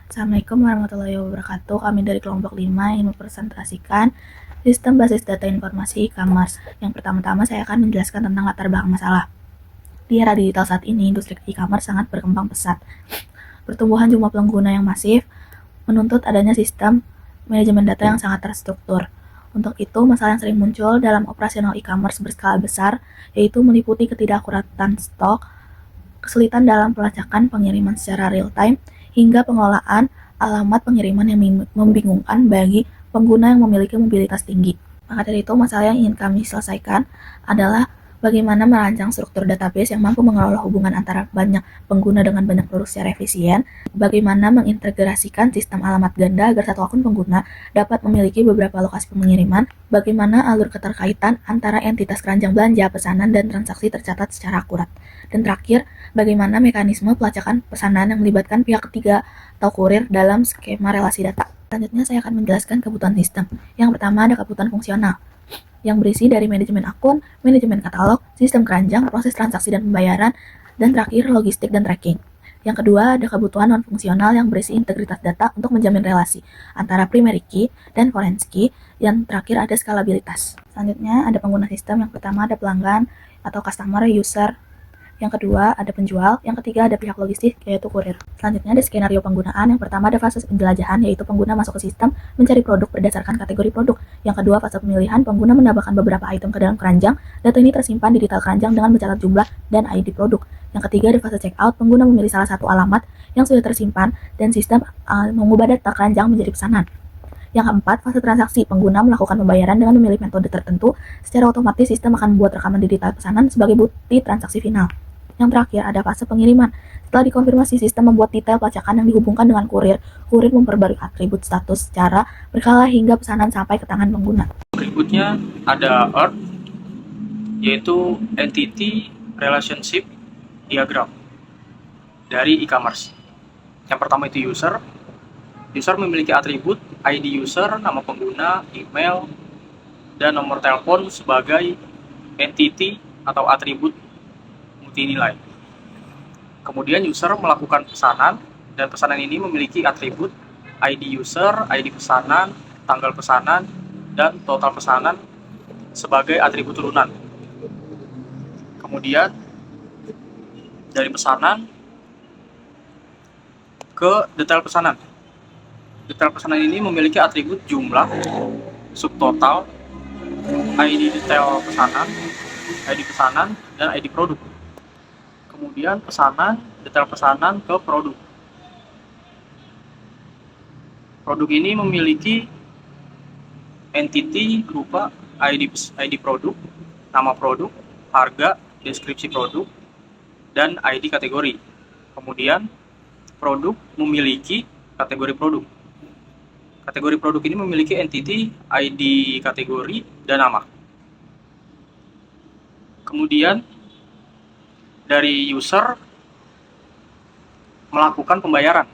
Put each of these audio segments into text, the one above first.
Assalamualaikum warahmatullahi wabarakatuh. Kami dari kelompok 5 ingin mempresentasikan sistem basis data informasi e-commerce. Yang pertama-tama saya akan menjelaskan tentang latar belakang masalah. Di era digital saat ini, industri e-commerce sangat berkembang pesat. Pertumbuhan jumlah pengguna yang masif menuntut adanya sistem manajemen data yang sangat terstruktur. Untuk itu, masalah yang sering muncul dalam operasional e-commerce berskala besar yaitu meliputi ketidakakuratan stok, kesulitan dalam pelacakan pengiriman secara real-time, hingga pengelolaan alamat pengiriman yang membingungkan bagi pengguna yang memiliki mobilitas tinggi. Maka dari itu, masalah yang ingin kami selesaikan adalah bagaimana merancang struktur database yang mampu mengelola hubungan antara banyak pengguna dengan banyak produk secara efisien, bagaimana mengintegrasikan sistem alamat ganda agar satu akun pengguna dapat memiliki beberapa lokasi pengiriman, bagaimana alur keterkaitan antara entitas keranjang belanja, pesanan, dan transaksi tercatat secara akurat. Dan terakhir, bagaimana mekanisme pelacakan pesanan yang melibatkan pihak ketiga atau kurir dalam skema relasi data. Selanjutnya saya akan menjelaskan kebutuhan sistem. Yang pertama ada kebutuhan fungsional, yang berisi dari manajemen akun, manajemen katalog, sistem keranjang, proses transaksi dan pembayaran, dan terakhir logistik dan tracking. Yang kedua ada kebutuhan non-fungsional yang berisi integritas data untuk menjamin relasi antara primary key dan foreign key. Yang terakhir ada skalabilitas. Selanjutnya ada pengguna sistem. Yang pertama ada pelanggan atau customer user, yang kedua ada penjual, yang ketiga ada pihak logistik yaitu kurir. Selanjutnya ada skenario penggunaan. Yang pertama ada fase penjelajahan yaitu pengguna masuk ke sistem mencari produk berdasarkan kategori produk. Yang kedua fase pemilihan, pengguna menambahkan beberapa item ke dalam keranjang. Data ini tersimpan di detail keranjang dengan mencatat jumlah dan ID produk. Yang ketiga ada fase checkout, pengguna memilih salah satu alamat yang sudah tersimpan dan sistem mengubah data keranjang menjadi pesanan. Yang keempat, fase transaksi, pengguna melakukan pembayaran dengan memilih metode tertentu. Secara otomatis sistem akan membuat rekaman di detail pesanan sebagai bukti transaksi final. Yang terakhir ada fase pengiriman. Setelah dikonfirmasi, sistem membuat detail pelacakan yang dihubungkan dengan kurir. Kurir memperbarui atribut status secara berkala hingga pesanan sampai ke tangan pengguna. Berikutnya ada ERD, yaitu Entity Relationship Diagram dari e-commerce. Yang pertama itu user. User memiliki atribut ID user, nama pengguna, email, dan nomor telepon sebagai entity atau atribut multinilai. Kemudian user melakukan pesanan, dan pesanan ini memiliki atribut ID user, ID pesanan, tanggal pesanan, dan total pesanan sebagai atribut turunan. Kemudian dari pesanan ke detail pesanan. Detail pesanan ini memiliki atribut jumlah, subtotal, ID detail pesanan, ID pesanan, dan ID produk. Kemudian pesanan, detail pesanan ke produk. Produk ini memiliki entity berupa ID produk, nama produk, harga, deskripsi produk, dan ID kategori. Kemudian produk memiliki kategori produk. Kategori produk ini memiliki entity, ID kategori, dan nama. Kemudian dari user melakukan pembayaran.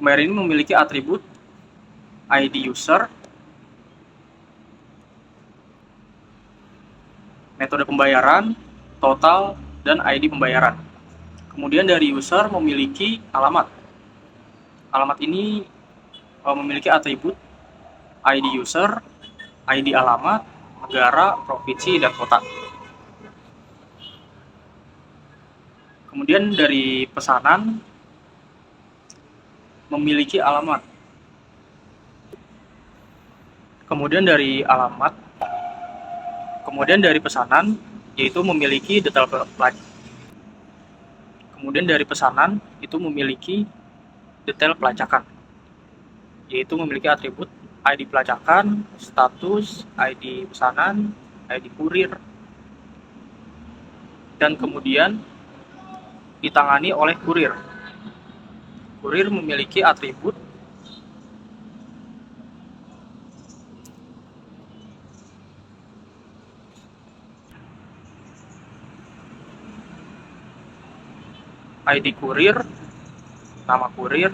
Pembayaran ini memiliki atribut ID user, metode pembayaran, total, dan ID pembayaran. Kemudian dari user memiliki alamat. Alamat ini memiliki atribut ID user, ID alamat, negara, provinsi, dan kota. Kemudian dari pesanan memiliki alamat. Kemudian dari alamat, kemudian dari pesanan yaitu memiliki detail pelacakan. Kemudian dari pesanan itu memiliki detail pelacakan, yaitu memiliki atribut ID pelacakan, status, ID pesanan, ID kurir, dan kemudian ditangani oleh kurir. Kurir memiliki atribut ID kurir, nama kurir,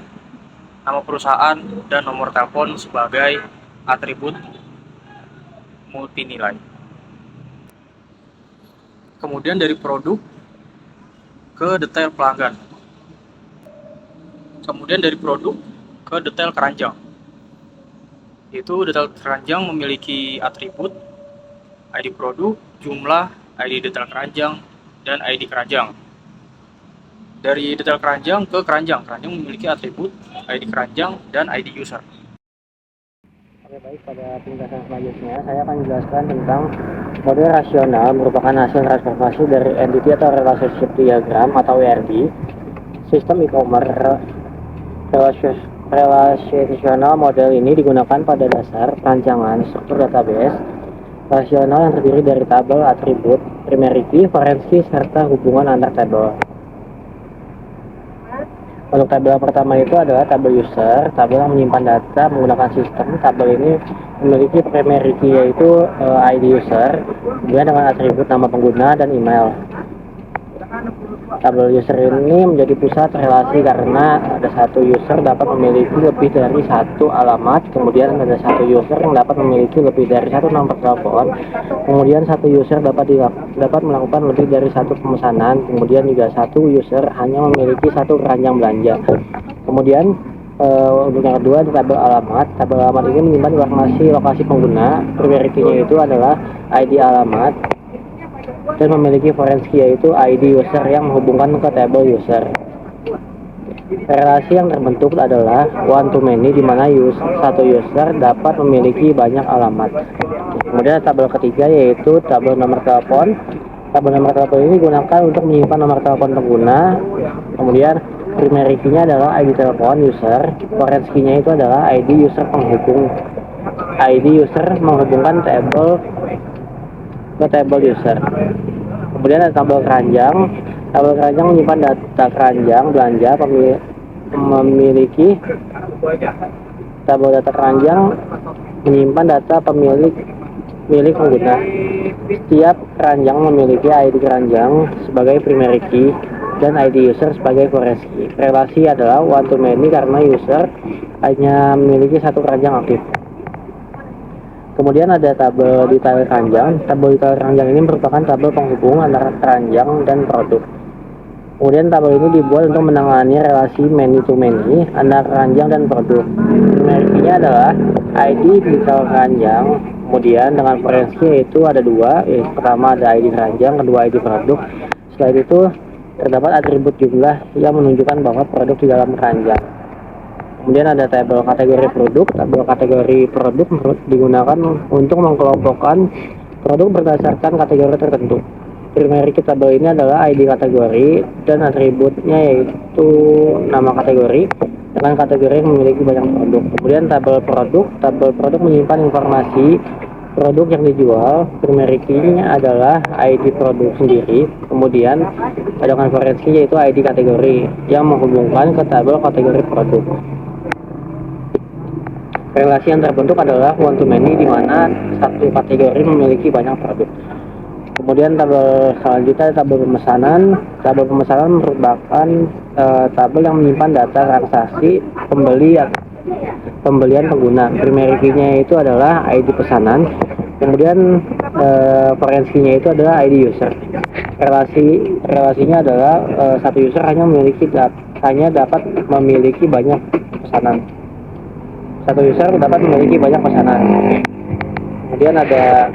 nama perusahaan, dan nomor telepon sebagai atribut multinilai. Kemudian dari produk ke detail pelanggan. Kemudian dari produk ke detail keranjang. Yaitu detail keranjang memiliki atribut ID produk, jumlah, ID detail keranjang, dan ID keranjang. Dari detail keranjang ke keranjang, keranjang memiliki atribut ID keranjang dan ID user. Oke, baik, pada penjelasan selanjutnya saya akan menjelaskan tentang model rasional merupakan hasil transformasi dari entity atau relationship diagram atau ERD. Sistem e-commerce relational model ini digunakan pada dasar perancangan struktur database rasional yang terdiri dari tabel atribut, primary key, foreign key, serta hubungan antar tabel. Untuk tabel pertama itu adalah tabel user, tabel yang menyimpan data menggunakan sistem. Tabel ini memiliki primary key yaitu ID user, kemudian dengan atribut nama pengguna dan email. Tabel user ini menjadi pusat relasi karena ada satu user dapat memiliki lebih dari satu alamat, kemudian ada satu user yang dapat memiliki lebih dari satu nomor telepon, kemudian satu user dapat melakukan lebih dari satu pemesanan, kemudian juga satu user hanya memiliki satu keranjang belanja. Kemudian untuk yang kedua ada tabel alamat. Tabel alamat ini menyimpan informasi lokasi pengguna. Primary key-nya itu adalah ID alamat dan memiliki foreign key yaitu ID user yang menghubungkan ke tabel user. Relasi yang terbentuk adalah one to many di mana satu user dapat memiliki banyak alamat. Kemudian tabel ketiga yaitu tabel nomor telepon. Tabel nomor telepon ini digunakan untuk menyimpan nomor telepon pengguna. Kemudian primary key-nya adalah ID telepon user, foreign key-nya itu adalah ID user penghubung. ID user menghubungkan tabel ke tabel user. Kemudian ada tabel keranjang. Tabel keranjang menyimpan data keranjang belanja memiliki tabel data keranjang menyimpan data milik pengguna. Setiap keranjang memiliki ID keranjang sebagai primary key dan ID user sebagai foreign key. Relasi adalah one to many karena user hanya memiliki satu keranjang aktif. Kemudian ada tabel detail keranjang. Tabel detail keranjang ini merupakan tabel penghubung antara keranjang dan produk. Kemudian tabel ini dibuat untuk menangani relasi many to many antara keranjang dan produk. Primary key-nya adalah ID detail keranjang. Kemudian dengan foreign key yaitu ada dua. Pertama ada ID keranjang, kedua ID produk. Selain itu terdapat atribut jumlah yang menunjukkan bahwa produk di dalam keranjang. Kemudian ada tabel kategori produk. Tabel kategori produk digunakan untuk mengkelompokkan produk berdasarkan kategori tertentu. Primary key tabel ini adalah ID kategori dan atributnya yaitu nama kategori dengan kategori yang memiliki banyak produk. Kemudian tabel produk menyimpan informasi produk yang dijual. Primary key-nya adalah ID produk sendiri. Kemudian dengan foreign key yaitu ID kategori yang menghubungkan ke tabel kategori produk. Relasi yang terbentuk adalah one to many di mana satu kategori memiliki banyak produk. Kemudian tabel selanjutnya tabel pemesanan. Tabel pemesanan merupakan tabel yang menyimpan data transaksi pembelian pengguna. Primary key-nya itu adalah ID pesanan. Kemudian foreign key-nya itu adalah ID user. Relasinya adalah satu user hanya dapat memiliki banyak pesanan. Satu user dapat memiliki banyak pesanan. Kemudian ada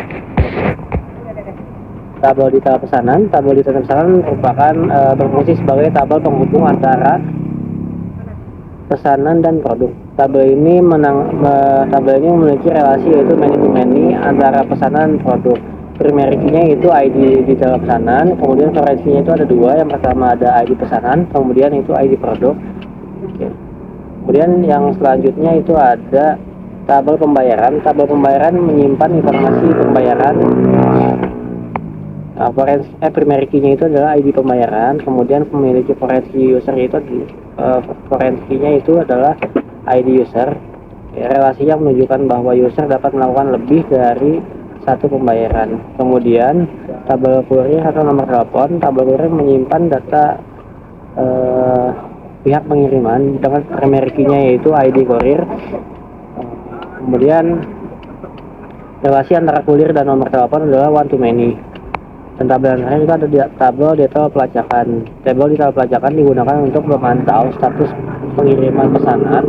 tabel detail pesanan. Tabel detail pesanan merupakan berfungsi sebagai tabel penghubung antara pesanan dan produk. Tabel ini memiliki relasi yaitu many to many antara pesanan dan produk. Primary key-nya itu ID detail pesanan. Kemudian foreign key-nya itu ada dua. Yang pertama ada ID pesanan, kemudian itu ID produk. Kemudian yang selanjutnya itu ada tabel pembayaran. Tabel pembayaran menyimpan informasi pembayaran. Primary key-nya itu adalah ID pembayaran. Kemudian memiliki foreign key user itu foreign key-nya itu adalah ID user. Relasinya menunjukkan bahwa user dapat melakukan lebih dari satu pembayaran. Kemudian tabel kurir atau nomor telepon. Tabel kurir menyimpan data pihak pengiriman dengan primary key-nya yaitu ID kurir. Kemudian relasi antara kurir dan nomor telepon adalah one to many. Dan tabel yang terakhir itu ada tabel detail pelacakan. Tabel detail pelacakan digunakan untuk memantau status pengiriman pesanan.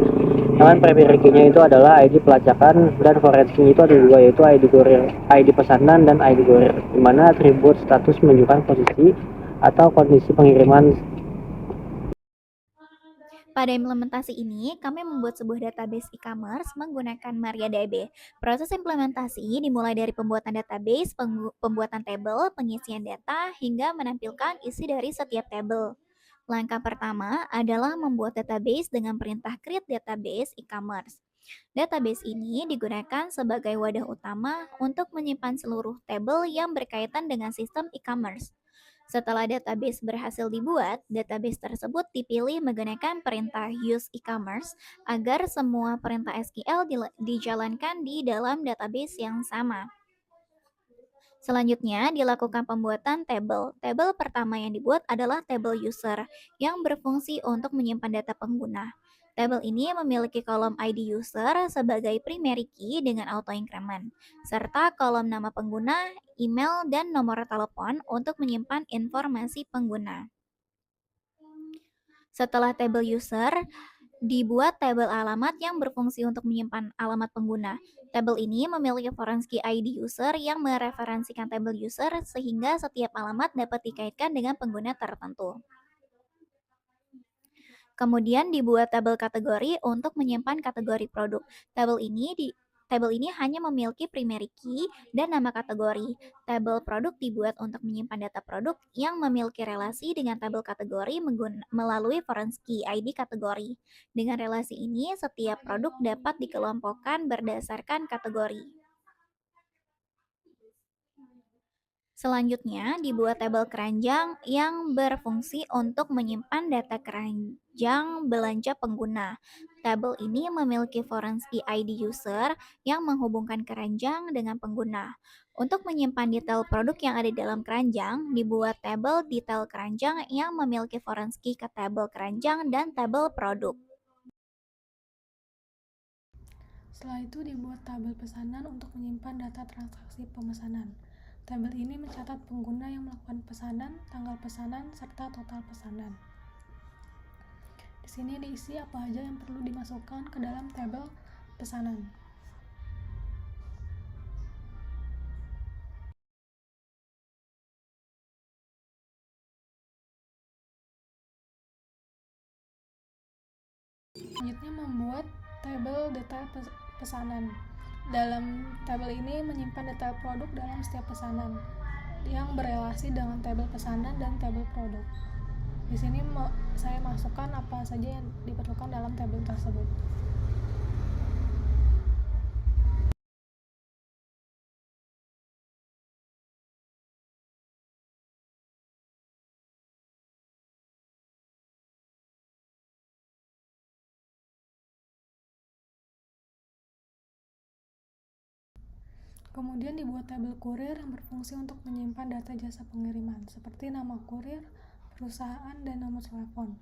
Dengan primary key-nya itu adalah ID pelacakan, dan foreign key itu ada dua, yaitu ID kurir, ID pesanan, dan ID kurir, di mana atribut status menunjukkan posisi atau kondisi pengiriman. Pada implementasi ini, kami membuat sebuah database e-commerce menggunakan MariaDB. Proses implementasi dimulai dari pembuatan database, pembuatan tabel, pengisian data, hingga menampilkan isi dari setiap tabel. Langkah pertama adalah membuat database dengan perintah create database e-commerce. Database ini digunakan sebagai wadah utama untuk menyimpan seluruh tabel yang berkaitan dengan sistem e-commerce. Setelah database berhasil dibuat, database tersebut dipilih menggunakan perintah use e-commerce agar semua perintah SQL dijalankan di dalam database yang sama. Selanjutnya, dilakukan pembuatan tabel. Tabel pertama yang dibuat adalah tabel user yang berfungsi untuk menyimpan data pengguna. Tabel ini memiliki kolom ID user sebagai primary key dengan auto increment, serta kolom nama pengguna, email, dan nomor telepon untuk menyimpan informasi pengguna. Setelah tabel user, dibuat tabel alamat yang berfungsi untuk menyimpan alamat pengguna. Tabel ini memiliki foreign key ID user yang mereferensikan tabel user sehingga setiap alamat dapat dikaitkan dengan pengguna tertentu. Kemudian dibuat tabel kategori untuk menyimpan kategori produk. Tabel ini hanya memiliki primary key dan nama kategori. Tabel produk dibuat untuk menyimpan data produk yang memiliki relasi dengan tabel kategori melalui foreign key ID kategori. Dengan relasi ini, setiap produk dapat dikelompokkan berdasarkan kategori. Selanjutnya, dibuat tabel keranjang yang berfungsi untuk menyimpan data keranjang belanja pengguna. Tabel ini memiliki foreign key ID user yang menghubungkan keranjang dengan pengguna. Untuk menyimpan detail produk yang ada di dalam keranjang, dibuat tabel detail keranjang yang memiliki foreign key ke tabel keranjang dan tabel produk. Setelah itu dibuat tabel pesanan untuk menyimpan data transaksi pemesanan. Tabel ini mencatat pengguna yang melakukan pesanan, tanggal pesanan, serta total pesanan. Di sini diisi apa aja yang perlu dimasukkan ke dalam tabel pesanan. Selanjutnya membuat tabel detail pesanan. Dalam tabel ini menyimpan detail produk dalam setiap pesanan yang berelasi dengan tabel pesanan dan tabel produk. Di sini saya masukkan apa saja yang diperlukan dalam tabel tersebut. Kemudian dibuat tabel kurir yang berfungsi untuk menyimpan data jasa pengiriman, seperti nama kurir, perusahaan, dan nomor telepon.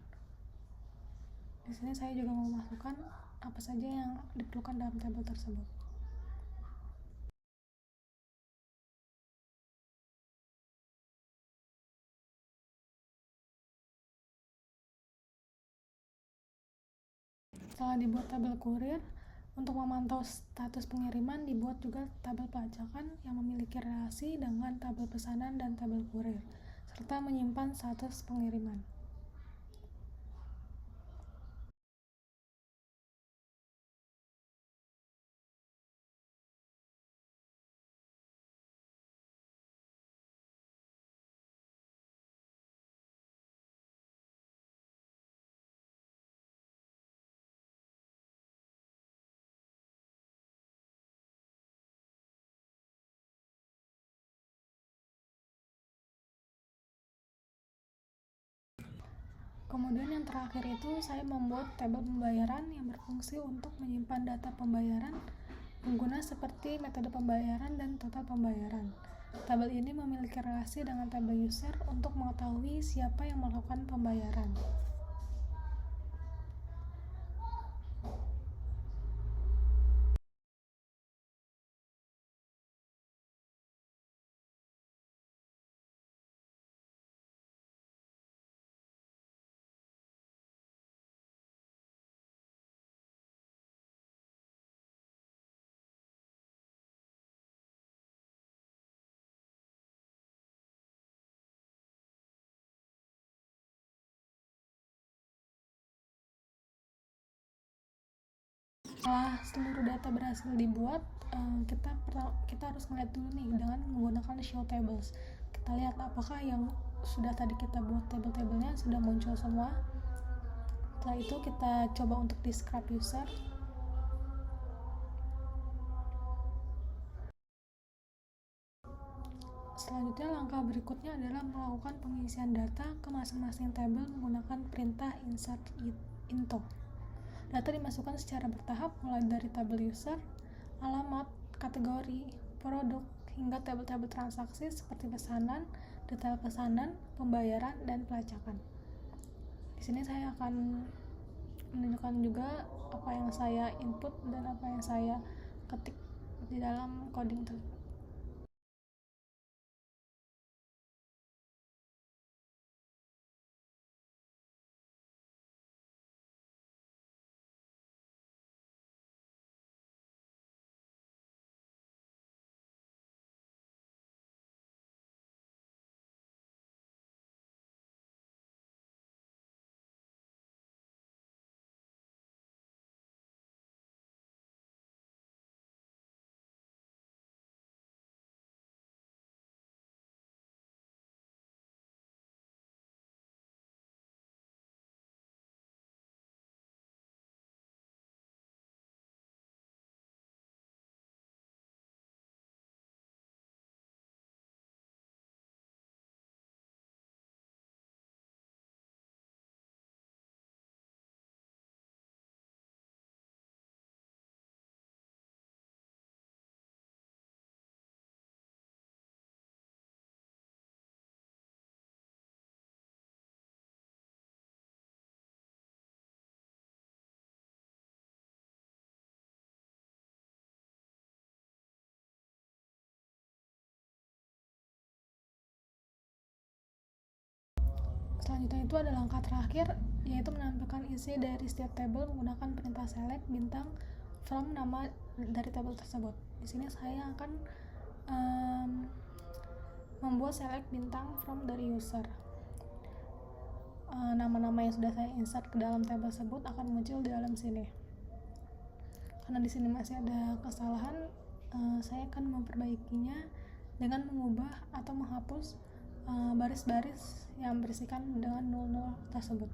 Di sini saya juga memasukkan apa saja yang diperlukan dalam tabel tersebut. Setelah dibuat tabel kurir, untuk memantau status pengiriman dibuat juga tabel pelacakan yang memiliki relasi dengan tabel pesanan dan tabel kurir, serta menyimpan status pengiriman. Kemudian yang terakhir itu saya membuat tabel pembayaran yang berfungsi untuk menyimpan data pembayaran pengguna seperti metode pembayaran dan total pembayaran. Tabel ini memiliki relasi dengan tabel user untuk mengetahui siapa yang melakukan pembayaran. Setelah seluruh data berhasil dibuat, kita harus melihat dulu nih dengan menggunakan show tables. Kita lihat apakah yang sudah tadi kita buat table-tablenya sudah muncul semua. Setelah itu kita coba untuk describe user. Selanjutnya langkah berikutnya adalah melakukan pengisian data ke masing-masing table menggunakan perintah insert into. Data dimasukkan secara bertahap mulai dari tabel user, alamat, kategori, produk, hingga tabel-tabel transaksi seperti pesanan, detail pesanan, pembayaran, dan pelacakan. Di sini saya akan menunjukkan juga apa yang saya input dan apa yang saya ketik di dalam coding tersebut. Selanjutnya itu ada langkah terakhir, yaitu menampilkan isi dari setiap tabel menggunakan perintah select bintang from nama dari tabel tersebut. Di sini saya akan membuat select bintang from dari user. Nama-nama yang sudah saya insert ke dalam tabel tersebut akan muncul di dalam sini. Karena di sini masih ada kesalahan, saya akan memperbaikinya dengan mengubah atau menghapus baris-baris yang berisikan dengan 00 tersebut.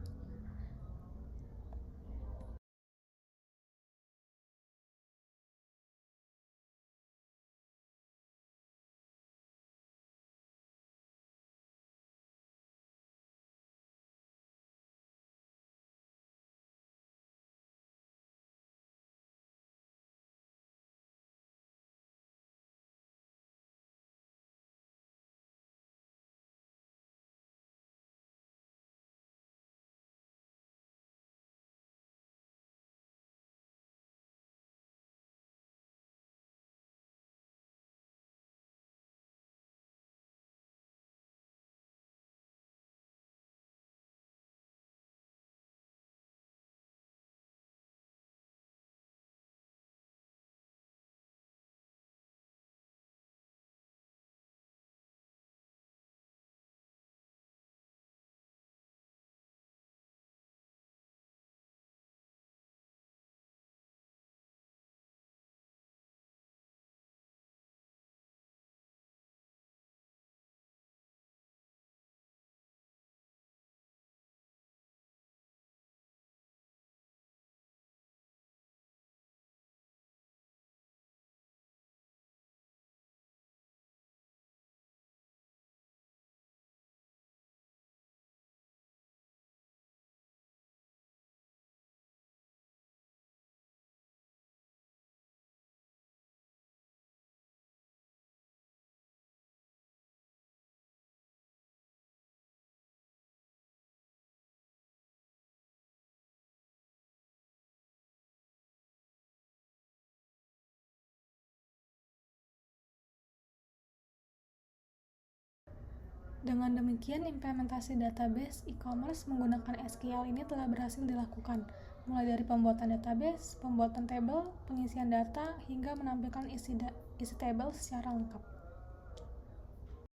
Dengan demikian, implementasi database e-commerce menggunakan SQL ini telah berhasil dilakukan, mulai dari pembuatan database, pembuatan tabel, pengisian data, hingga menampilkan isi tabel secara lengkap.